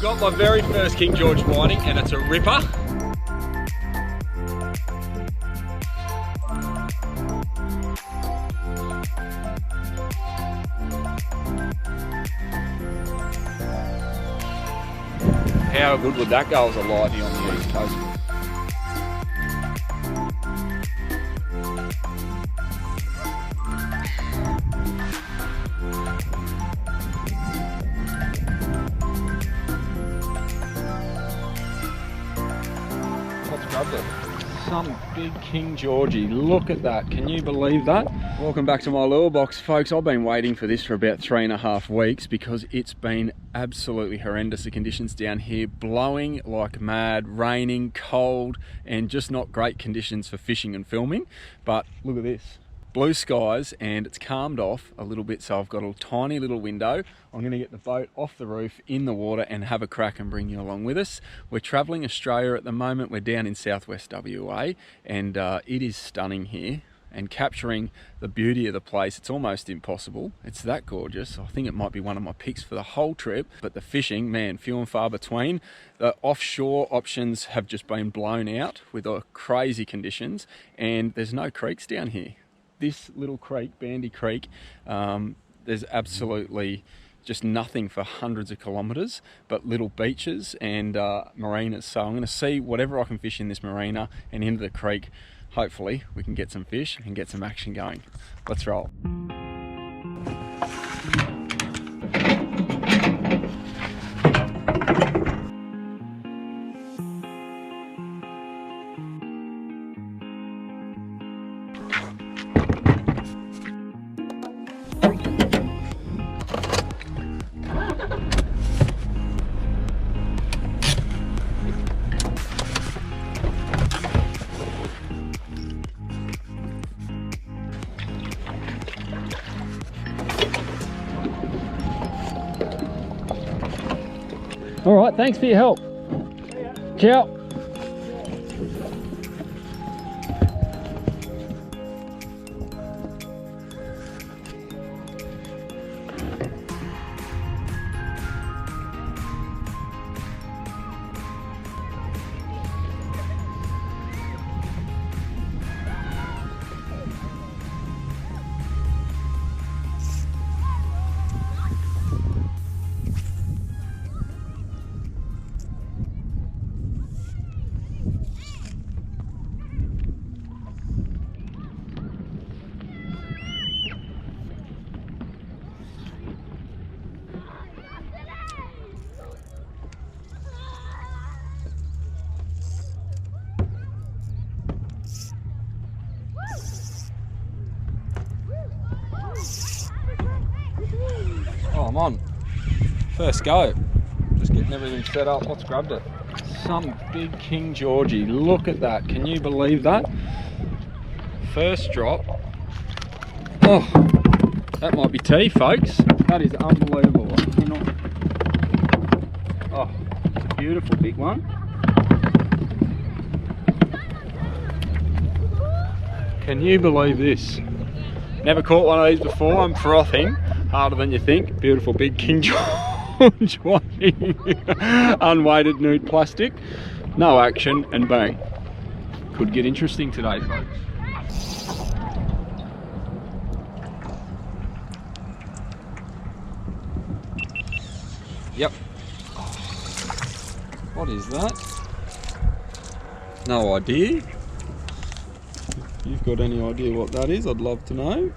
got my very first King George whiting and it's a ripper. How good would that go as a lightie on the East Coast? Some big King Georgie. Look at that. Can you believe that? Welcome back to my lure box, folks. I've been waiting for this for about 3.5 weeks because it's been absolutely horrendous. The conditions down here, blowing like mad, raining, cold, and just not great conditions for fishing and filming. But look at this. Blue skies, and it's calmed off a little bit, so I've got a tiny little window. I'm going to get the boat off the roof in the water and have a crack and bring you along with us. We're travelling Australia at the moment. We're down in southwest WA, and it is stunning here, and capturing the beauty of the place, it's almost impossible. It's that gorgeous. I think it might be one of my picks for the whole trip, but the fishing, man, few and far between. The offshore options have just been blown out with crazy conditions, and there's no creeks down here. This little creek, Bandy Creek, there's absolutely just nothing for hundreds of kilometres, but little beaches and marinas. So I'm going to see whatever I can fish in this marina and into the creek. Hopefully we can get some fish and get some action going. Let's roll. All right, thanks for your help. Ciao. Oh, I'm on. First go. Just getting everything set up. What's grabbed it? Some big King Georgie. Look at that. Can you believe that? First drop. Oh, that might be tea, folks. That is unbelievable. Oh, it's a beautiful big one. Can you believe this? Never caught one of these before. I'm frothing. Harder than you think. Beautiful big King George whiting. Unweighted nude plastic. No action and bang. Could get interesting today, folks. Yep. What is that? No idea. If you've got any idea what that is, I'd love to know.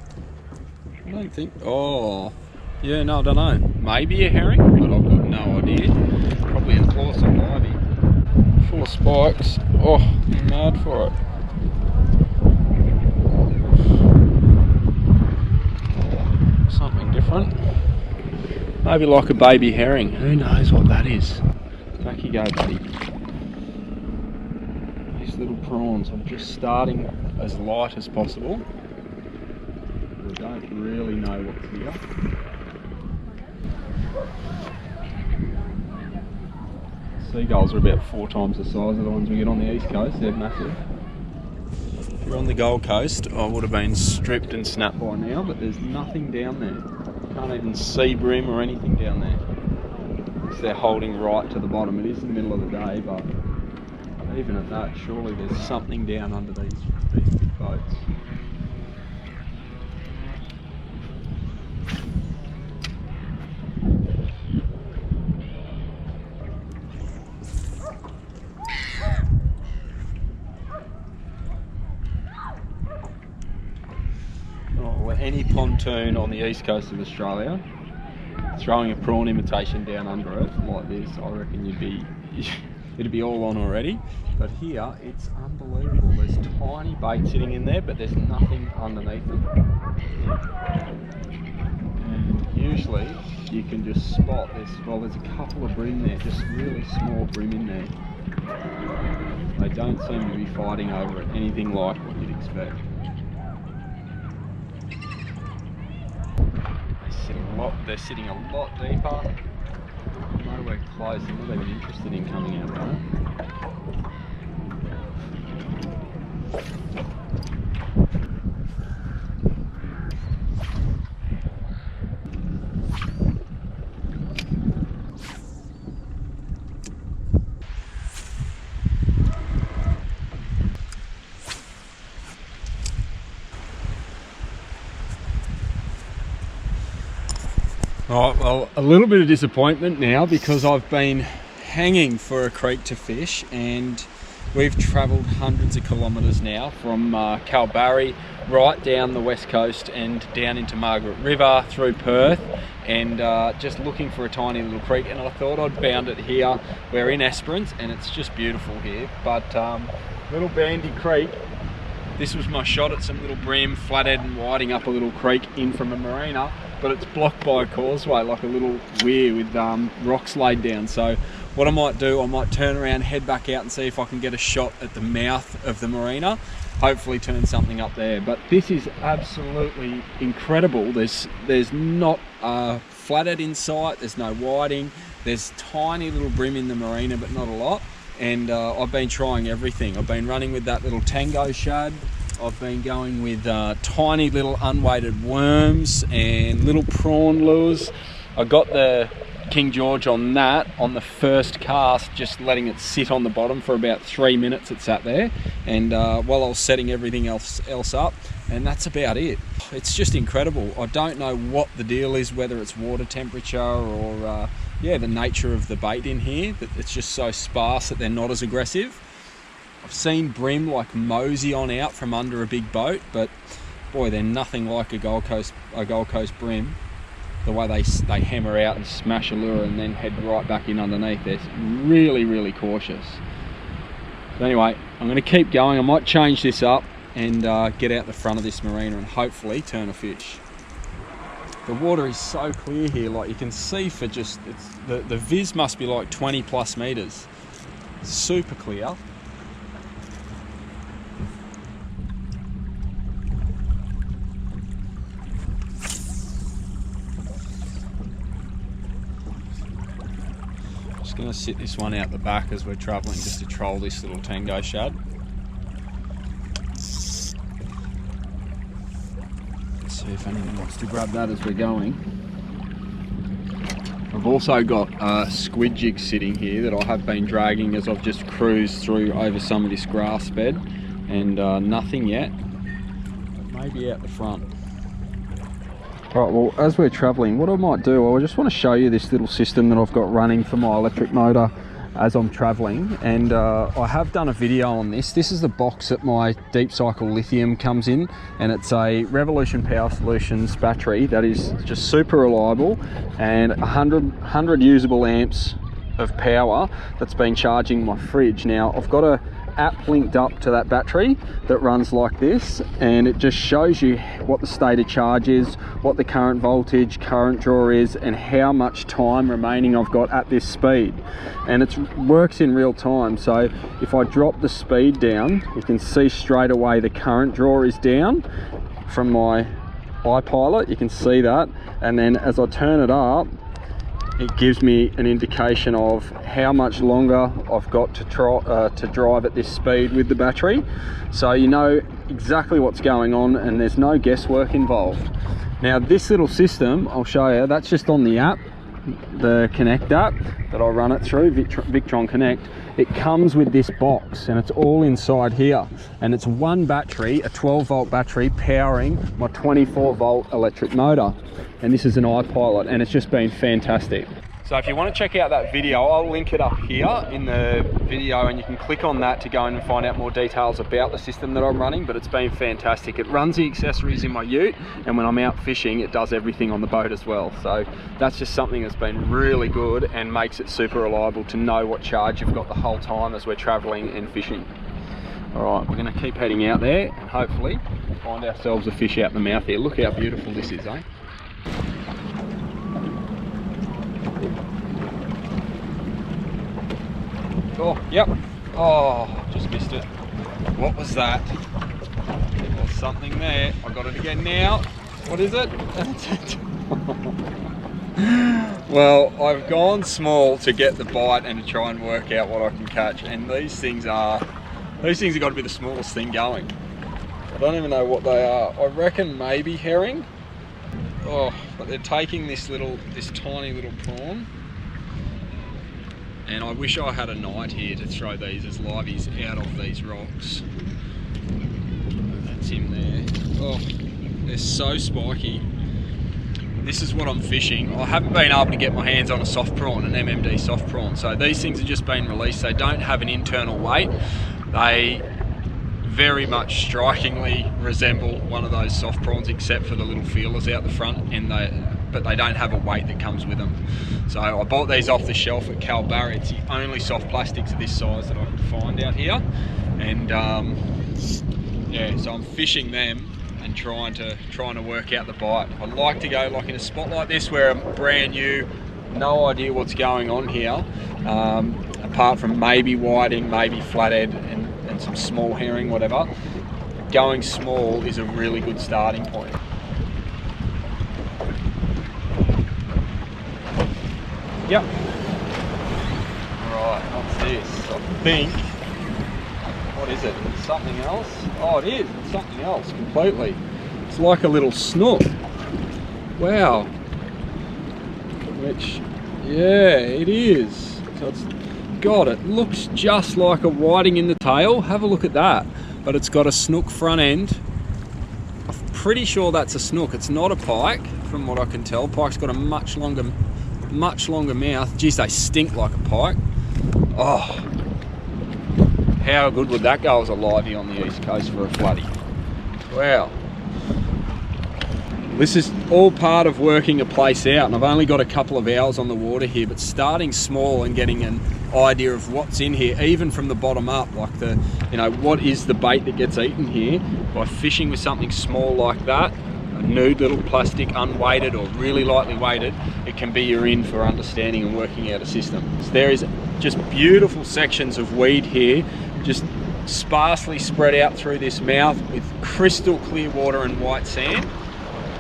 I don't think. Oh, yeah, no, I don't know. Maybe a herring, but I've got no idea. Probably an awesome livey. Full of spikes. Oh, I'm mad for it. Something different. Maybe like a baby herring. Who knows what that is? Back you go, buddy. These little prawns. I'm just starting as light as possible. I don't really know what's here. Seagulls are about 4 times the size of the ones we get on the east coast. They're massive. If you're on the Gold Coast, I would have been stripped and snapped by now, but there's nothing down there. Can't even see brim or anything down there. because they're holding right to the bottom. It is the middle of the day, but even at that, surely there's something down under these big boats. Any pontoon on the east coast of Australia throwing a prawn imitation down under it like this, I reckon it'd be all on already. But here it's unbelievable. There's tiny bait sitting in there, but there's nothing underneath them. And usually you can just spot this. Well, there's a couple of brim there, just really small brim in there. They don't seem to be fighting over it, anything like what you'd expect. They're sitting a lot deeper, nowhere close. They're not even interested in coming out there. Alright, well, a little bit of disappointment now because I've been hanging for a creek to fish, and we've travelled hundreds of kilometres now from Kalbarri right down the west coast and down into Margaret River through Perth, and just looking for a tiny little creek, and I thought I'd found it here. We're in Esperance and it's just beautiful here, but Little Bandy Creek, this was my shot at some little bream, flathead and whiting up a little creek in from a marina, but it's blocked by a causeway, like a little weir with rocks laid down. So what I might do, I might turn around, head back out and see if I can get a shot at the mouth of the marina, hopefully turn something up there. But this is absolutely incredible. There's not a flathead in sight, there's no whiting, there's tiny little bream in the marina, but not a lot. And I've been trying everything. I've been running with that little tango shad. I've been going with tiny little unweighted worms and little prawn lures. I got the King George on that on the first cast, just letting it sit on the bottom for about 3 minutes. It sat there, and while I was setting everything else up, and that's about it. It's just incredible. I don't know what the deal is, whether it's water temperature or yeah, the nature of the bait in here, that it's just so sparse that they're not as aggressive. I've seen bream like mosey on out from under a big boat, but boy, they're nothing like a Gold Coast bream. The way they hammer out and smash a lure and then head right back in underneath. They're really, really cautious. So anyway, I'm going to keep going. I might change this up and get out the front of this marina and hopefully turn a fish. The water is so clear here, like you can see for just, the viz must be like 20 plus meters. Super clear. Just gonna sit this one out the back as we're traveling, just to troll this little tango shad. See if anyone wants to grab that as we're going. I've also got a squid jig sitting here that I have been dragging as I've just cruised through over some of this grass bed, and nothing yet, but maybe out the front. Right, well, as we're traveling, what I might do, I just want to show you this little system that I've got running for my electric motor as I'm traveling, and I have done a video on this. This is the box that my Deep Cycle lithium comes in, and it's a Revolution Power Solutions battery that is just super reliable, and 100 usable amps of power that's been charging my fridge. Now I've got a app linked up to that battery that runs like this, and it just shows you what the state of charge is, what the current voltage, current draw is, and how much time remaining I've got at this speed. And it works in real time, so if I drop the speed down, you can see straight away the current draw is down from my iPilot. You can see that, and then as I turn it up, it gives me an indication of how much longer I've got to drive at this speed with the battery. So you know exactly what's going on, and there's no guesswork involved. Now this little system, I'll show you, that's just on the app. the Connect app that I run it through, Victron Connect, it comes with this box and it's all inside here. And it's one battery, a 12-volt battery powering my 24-volt electric motor. And this is an iPilot, and it's just been fantastic. So if you want to check out that video, I'll link it up here in the video, and you can click on that to go in and find out more details about the system that I'm running. But it's been fantastic. It runs the accessories in my ute, and when I'm out fishing, it does everything on the boat as well. So that's just something that's been really good and makes it super reliable to know what charge you've got the whole time as we're traveling and fishing. All right, we're going to keep heading out there and hopefully find ourselves a fish out the mouth here. Look how beautiful this is, eh? Oh, yep. Oh, just missed it. What was that? There's something there. I got it again now. What is it? Well, I've gone small to get the bite and to try and work out what I can catch. And these things have got to be the smallest thing going. I don't even know what they are. I reckon maybe herring. Oh, but they're taking this tiny little prawn. And I wish I had a night here to throw these as liveys out of these rocks. That's him there. Oh, they're so spiky. This is what I'm fishing. I haven't been able to get my hands on a soft prawn, an MMD soft prawn. So these things have just been released. They don't have an internal weight. They very much strikingly resemble one of those soft prawns, except for the little feelers out the front, but they don't have a weight that comes with them. So I bought these off the shelf at Calbarra. It's the only soft plastics of this size that I could find out here. And yeah, so I'm fishing them and trying to work out the bite. I'd like to go like in a spot like this where I'm brand new, no idea what's going on here, apart from maybe whiting, maybe flathead, and some small herring, whatever. Going small is a really good starting point. Yep. Right, what's this? I think, what is it? It's something else? Oh, it is. It's something else completely. It's like a little snook. Wow. Which, yeah, it is. So it's, God, it looks just like a whiting in the tail. Have a look at that. But it's got a snook front end. I'm pretty sure that's a snook. It's not a pike, from what I can tell. Pike's got a much longer mouth. Geez, they stink like a pike. Oh, how good would that go as a livey on the east coast for a floodie? Wow. This is all part of working a place out, and I've only got a couple of hours on the water here, but starting small and getting an idea of what's in here, even from the bottom up, like what is the bait that gets eaten here, by fishing with something small like that, a nude little plastic, unweighted or really lightly weighted, it can be your in for understanding and working out a system. So there is just beautiful sections of weed here, just sparsely spread out through this mouth with crystal clear water and white sand.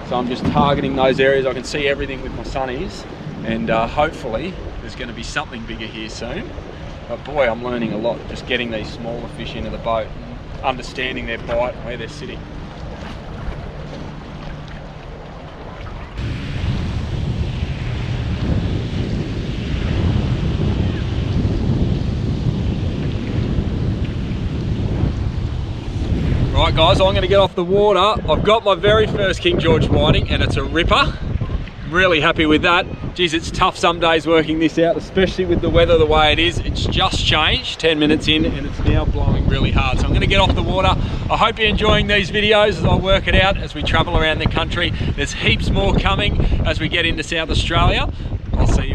So I'm just targeting those areas. I can see everything with my sunnies, and hopefully there's going to be something bigger here soon. But boy, I'm learning a lot just getting these smaller fish into the boat, understanding their bite and where they're sitting. Right guys, I'm going to get off the water. I've got my very first King George whiting, and it's a ripper. I'm really happy with that. Geez, it's tough some days working this out, especially with the weather the way it is. It's just changed 10 minutes in and it's now blowing really hard. So I'm going to get off the water. I hope you're enjoying these videos as I work it out as we travel around the country. There's heaps more coming as we get into South Australia. I'll see you